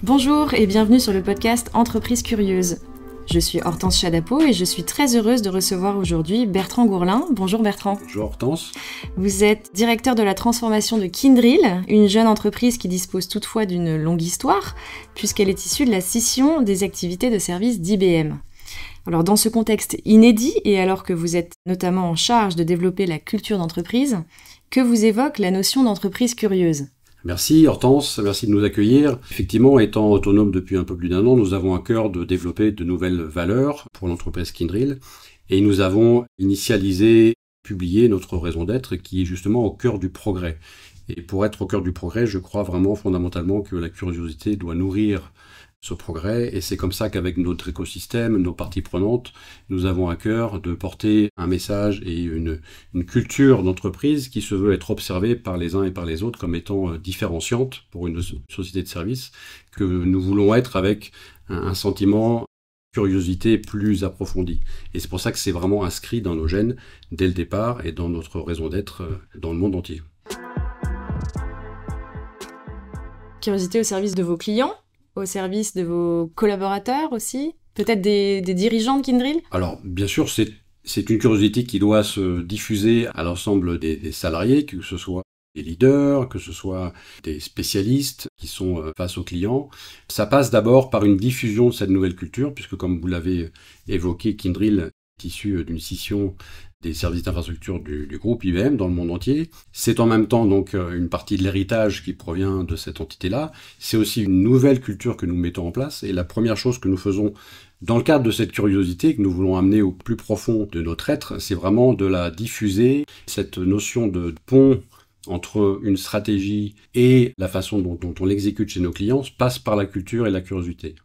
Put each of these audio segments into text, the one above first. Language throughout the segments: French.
Bonjour et bienvenue sur le podcast Entreprise Curieuse. Je suis Hortense Chadapo et je suis très heureuse de recevoir aujourd'hui Bertrand Gourlin. Bonjour Bertrand. Bonjour Hortense. Vous êtes directeur de la transformation de Kyndryl, une jeune entreprise qui dispose toutefois d'une longue histoire, puisqu'elle est issue de la scission des activités de service d'IBM. Alors dans ce contexte inédit, et alors que vous êtes notamment en charge de développer la culture d'entreprise, que vous évoque la notion d'entreprise curieuse ? Merci Hortense, merci de nous accueillir. Effectivement, étant autonome depuis un peu plus d'1 an, nous avons à cœur de développer de nouvelles valeurs pour l'entreprise Kyndryl et nous avons initialisé, publié notre raison d'être qui est justement au cœur du progrès. Et pour être au cœur du progrès, je crois vraiment fondamentalement que la curiosité doit nourrir ce progrès et c'est comme ça qu'avec notre écosystème, nos parties prenantes, nous avons à cœur de porter un message et une culture d'entreprise qui se veut être observée par les uns et par les autres comme étant différenciante pour une société de service, que nous voulons être avec un sentiment de curiosité plus approfondi. Et c'est pour ça que c'est vraiment inscrit dans nos gènes dès le départ et dans notre raison d'être dans le monde entier. Curiosité au service de vos clients ? Au service de vos collaborateurs aussi ? Peut-être des dirigeants de Kyndryl ? Alors, bien sûr, c'est une curiosité qui doit se diffuser à l'ensemble des salariés, que ce soit des leaders, que ce soit des spécialistes qui sont face aux clients. Ça passe d'abord par une diffusion de cette nouvelle culture, puisque comme vous l'avez évoqué, Kyndryl est issu d'une scission des services d'infrastructure du groupe IBM dans le monde entier. C'est en même temps donc une partie de l'héritage qui provient de cette entité-là. C'est aussi une nouvelle culture que nous mettons en place. Et la première chose que nous faisons dans le cadre de cette curiosité que nous voulons amener au plus profond de notre être, c'est vraiment de la diffuser. Cette notion de pont entre une stratégie et la façon dont on l'exécute chez nos clients passe par la culture et la curiosité.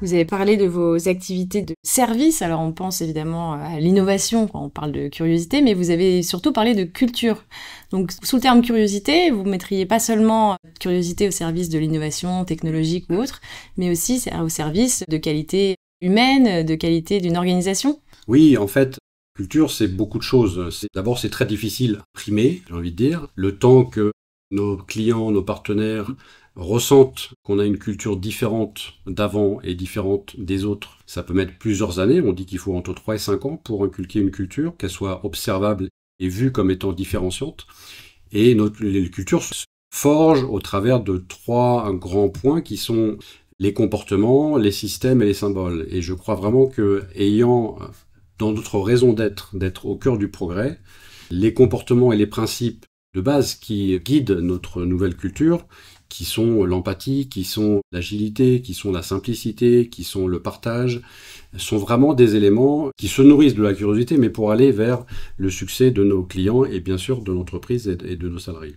Vous avez parlé de vos activités de service, alors on pense évidemment à l'innovation quand on parle de curiosité, mais vous avez surtout parlé de culture. Donc sous le terme curiosité, vous ne mettriez pas seulement curiosité au service de l'innovation technologique ou autre, mais aussi au service de qualité humaine, de qualité d'une organisation ? Oui, en fait, culture, c'est beaucoup de choses. D'abord, c'est très difficile à primer, j'ai envie de dire. Le temps que nos clients, nos partenaires ressentent qu'on a une culture différente d'avant et différente des autres, ça peut mettre plusieurs années. On dit qu'il faut entre 3 et 5 ans pour inculquer une culture, qu'elle soit observable et vue comme étant différenciante. Et les cultures se forgent au travers de 3 grands points qui sont les comportements, les systèmes et les symboles. Et je crois vraiment que, ayant dans notre raison d'être au cœur du progrès, les comportements et les principes de base qui guident notre nouvelle culture, qui sont l'empathie, qui sont l'agilité, qui sont la simplicité, qui sont le partage, sont vraiment des éléments qui se nourrissent de la curiosité, mais pour aller vers le succès de nos clients et bien sûr de l'entreprise et de nos salariés.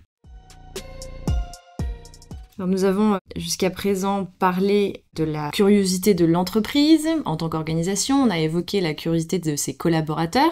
Alors nous avons jusqu'à présent parlé de la curiosité de l'entreprise en tant qu'organisation, on a évoqué la curiosité de ses collaborateurs.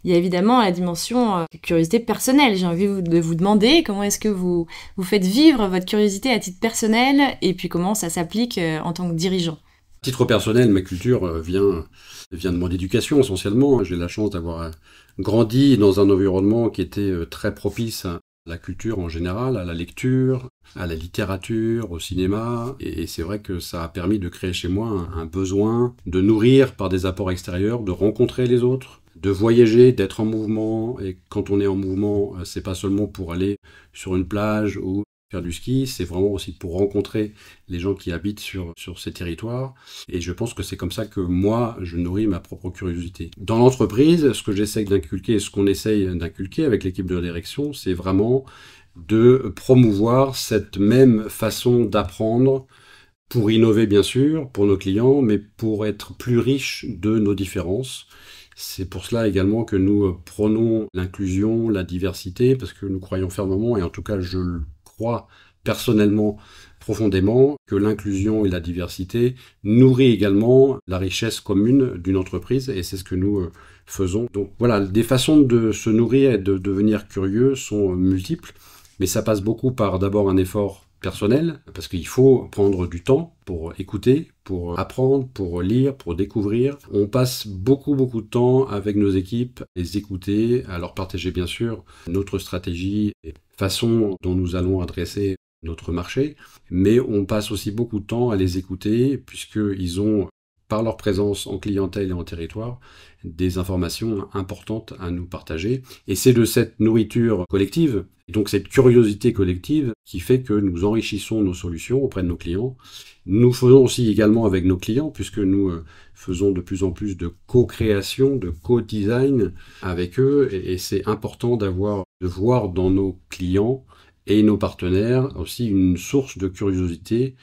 Il y a évidemment la dimension curiosité personnelle. J'ai envie de vous demander comment est-ce que vous faites vivre votre curiosité à titre personnel et puis comment ça s'applique en tant que dirigeant. À titre personnel, ma culture vient de mon éducation essentiellement. J'ai la chance d'avoir grandi dans un environnement qui était très propice à la culture en général, à la lecture, à la littérature, au cinéma. Et c'est vrai que ça a permis de créer chez moi un besoin de nourrir par des apports extérieurs, de rencontrer les autres, de voyager, d'être en mouvement. Et quand on est en mouvement, c'est pas seulement pour aller sur une plage ou faire du ski, c'est vraiment aussi pour rencontrer les gens qui habitent sur ces territoires. Et je pense que c'est comme ça que moi, je nourris ma propre curiosité. Dans l'entreprise, ce que j'essaie d'inculquer, ce qu'on essaye d'inculquer avec l'équipe de direction, c'est vraiment de promouvoir cette même façon d'apprendre pour innover bien sûr, pour nos clients, mais pour être plus riche de nos différences. C'est pour cela également que nous prônons l'inclusion, la diversité, parce que nous croyons fermement, et en tout cas je le crois personnellement profondément, que l'inclusion et la diversité nourrit également la richesse commune d'une entreprise, et c'est ce que nous faisons. Donc voilà, des façons de se nourrir et de devenir curieux sont multiples, mais ça passe beaucoup par d'abord un effort personnel, parce qu'il faut prendre du temps pour écouter, pour apprendre, pour lire, pour découvrir. On passe beaucoup de temps avec nos équipes, les écouter, à leur partager bien sûr notre stratégie et façon dont nous allons adresser notre marché, mais on passe aussi beaucoup de temps à les écouter puisqu'ils ont, par leur présence en clientèle et en territoire, des informations importantes à nous partager. Et c'est de cette nourriture collective, et donc cette curiosité collective, qui fait que nous enrichissons nos solutions auprès de nos clients. Nous faisons aussi également avec nos clients, puisque nous faisons de plus en plus de co-création, de co-design avec eux, et c'est important de voir dans nos clients et nos partenaires aussi une source de curiosité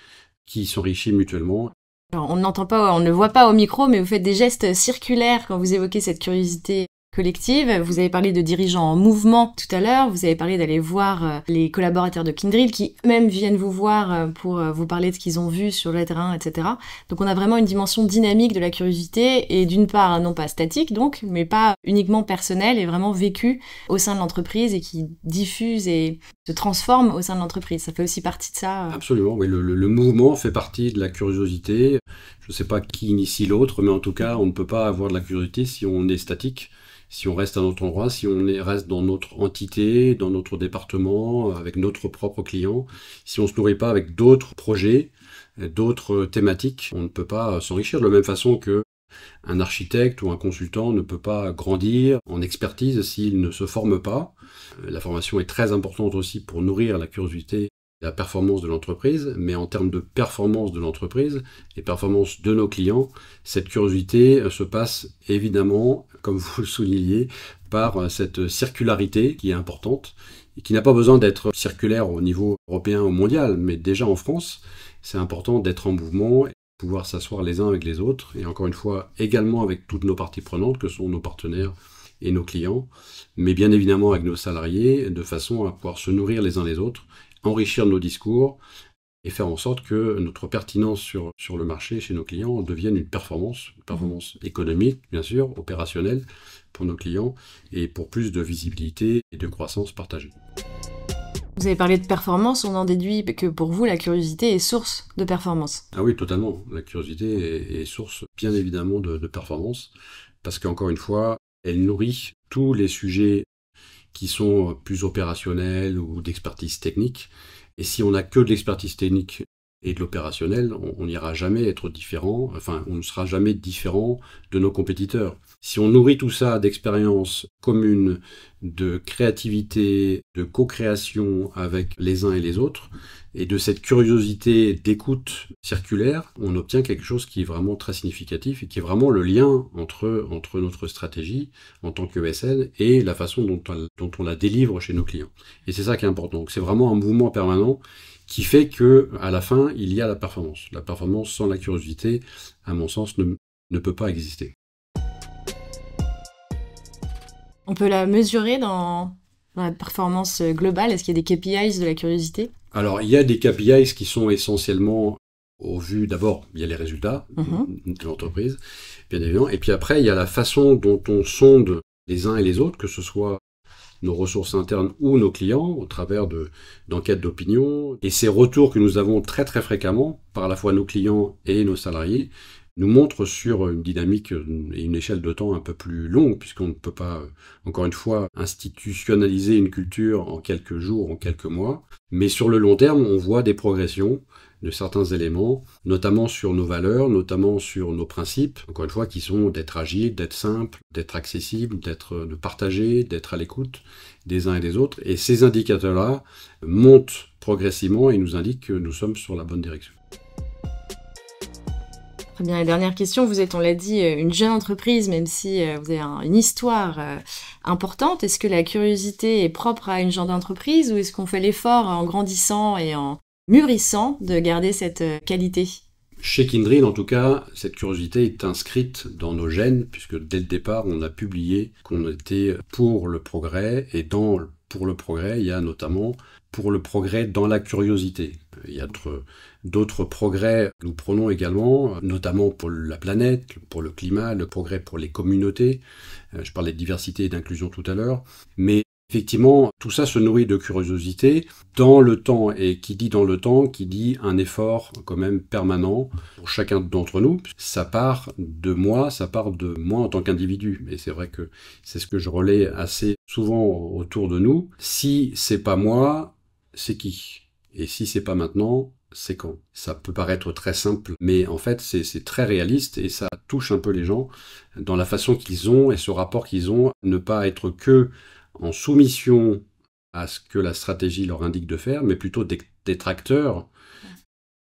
qui s'enrichit mutuellement. Alors, on n'entend pas, on ne voit pas au micro, mais vous faites des gestes circulaires quand vous évoquez cette curiosité collective. Vous avez parlé de dirigeants en mouvement tout à l'heure. Vous avez parlé d'aller voir les collaborateurs de Kyndryl qui eux-mêmes viennent vous voir pour vous parler de ce qu'ils ont vu sur le terrain, etc. Donc on a vraiment une dimension dynamique de la curiosité et d'une part non pas statique donc, mais pas uniquement personnelle et vraiment vécue au sein de l'entreprise et qui diffuse et se transforme au sein de l'entreprise. Ça fait aussi partie de ça. Absolument, oui. Le mouvement fait partie de la curiosité. Je ne sais pas qui initie l'autre, mais en tout cas, on ne peut pas avoir de la curiosité si on est statique. Si on reste à notre endroit, si on reste dans notre entité, dans notre département, avec notre propre client, si on ne se nourrit pas avec d'autres projets, d'autres thématiques, on ne peut pas s'enrichir de la même façon que un architecte ou un consultant ne peut pas grandir en expertise s'il ne se forme pas. La formation est très importante aussi pour nourrir la curiosité et la performance de l'entreprise, mais en termes de performance de l'entreprise et performance de nos clients, cette curiosité se passe évidemment, comme vous le soulignez, par cette circularité qui est importante et qui n'a pas besoin d'être circulaire au niveau européen ou mondial, mais déjà en France, c'est important d'être en mouvement, pouvoir s'asseoir les uns avec les autres, et encore une fois, également avec toutes nos parties prenantes, que sont nos partenaires et nos clients, mais bien évidemment avec nos salariés, de façon à pouvoir se nourrir les uns les autres, enrichir nos discours, et faire en sorte que notre pertinence sur le marché chez nos clients devienne une performance économique, bien sûr, opérationnelle pour nos clients, et pour plus de visibilité et de croissance partagée. Vous avez parlé de performance, on en déduit que pour vous, la curiosité est source de performance. Ah oui, totalement. La curiosité est source, bien évidemment, de performance, parce qu'encore une fois, elle nourrit tous les sujets qui sont plus opérationnels ou d'expertise technique. Et si on n'a que de l'expertise technique et de l'opérationnel, on n'ira jamais être différent, enfin, on ne sera jamais différent de nos compétiteurs. Si on nourrit tout ça d'expériences communes, de créativité, de co-création avec les uns et les autres, et de cette curiosité d'écoute circulaire, on obtient quelque chose qui est vraiment très significatif et qui est vraiment le lien entre notre stratégie en tant que ESN et la façon dont on la délivre chez nos clients. Et c'est ça qui est important. Donc c'est vraiment un mouvement permanent qui fait que à la fin, il y a la performance. La performance sans la curiosité, à mon sens, ne peut pas exister. On peut la mesurer dans la performance globale. Est-ce qu'il y a des KPIs de la curiosité ? Alors, il y a des KPIs qui sont essentiellement au vu, d'abord, il y a les résultats de l'entreprise, bien évidemment, et puis après, il y a la façon dont on sonde les uns et les autres, que ce soit nos ressources internes ou nos clients, au travers d'enquêtes d'opinion. Et ces retours que nous avons très très fréquemment, par à la fois nos clients et nos salariés, nous montrent sur une dynamique et une échelle de temps un peu plus longue, puisqu'on ne peut pas, encore une fois, institutionnaliser une culture en quelques jours, en quelques mois. Mais sur le long terme, on voit des progressions de certains éléments, notamment sur nos valeurs, notamment sur nos principes, encore une fois, qui sont d'être agile, d'être simple, d'être accessible, de partager, d'être à l'écoute des uns et des autres. Et ces indicateurs-là montent progressivement et nous indiquent que nous sommes sur la bonne direction. Très bien, et dernière question, vous êtes, on l'a dit, une jeune entreprise, même si vous avez une histoire importante. Est-ce que la curiosité est propre à une jeune entreprise ou est-ce qu'on fait l'effort en grandissant et en mûrissant de garder cette qualité ? Chez Kyndryl, en tout cas, cette curiosité est inscrite dans nos gènes, puisque dès le départ, on a publié qu'on était pour le progrès, et pour le progrès, il y a notamment pour le progrès dans la curiosité. Il y a d'autres progrès que nous prenons également, notamment pour la planète, pour le climat, le progrès pour les communautés. Je parlais de diversité et d'inclusion tout à l'heure, mais effectivement, tout ça se nourrit de curiosité dans le temps, et qui dit dans le temps, qui dit un effort quand même permanent pour chacun d'entre nous. Ça part de moi en tant qu'individu. Et c'est vrai que c'est ce que je relais assez souvent autour de nous. Si c'est pas moi, c'est qui ? Et si c'est pas maintenant, c'est quand? Ça peut paraître très simple, mais en fait c'est très réaliste et ça touche un peu les gens dans la façon qu'ils ont et ce rapport qu'ils ont, ne pas être que en soumission à ce que la stratégie leur indique de faire, mais plutôt d'être acteurs,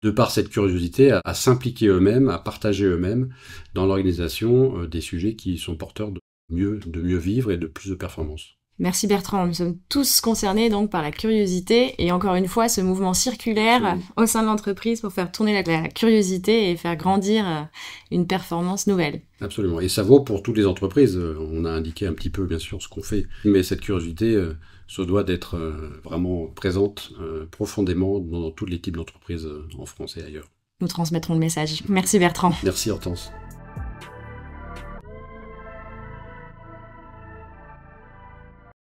de par cette curiosité, à s'impliquer eux-mêmes, à partager eux-mêmes dans l'organisation des sujets qui sont porteurs de mieux vivre et de plus de performance. Merci Bertrand, nous sommes tous concernés donc par la curiosité et encore une fois ce mouvement circulaire au sein de l'entreprise pour faire tourner la curiosité et faire grandir une performance nouvelle. Absolument, et ça vaut pour toutes les entreprises. On a indiqué un petit peu bien sûr ce qu'on fait, mais cette curiosité se doit d'être vraiment présente profondément dans tous les types d'entreprises en France et ailleurs. Nous transmettrons le message. Merci Bertrand. Merci Hortense.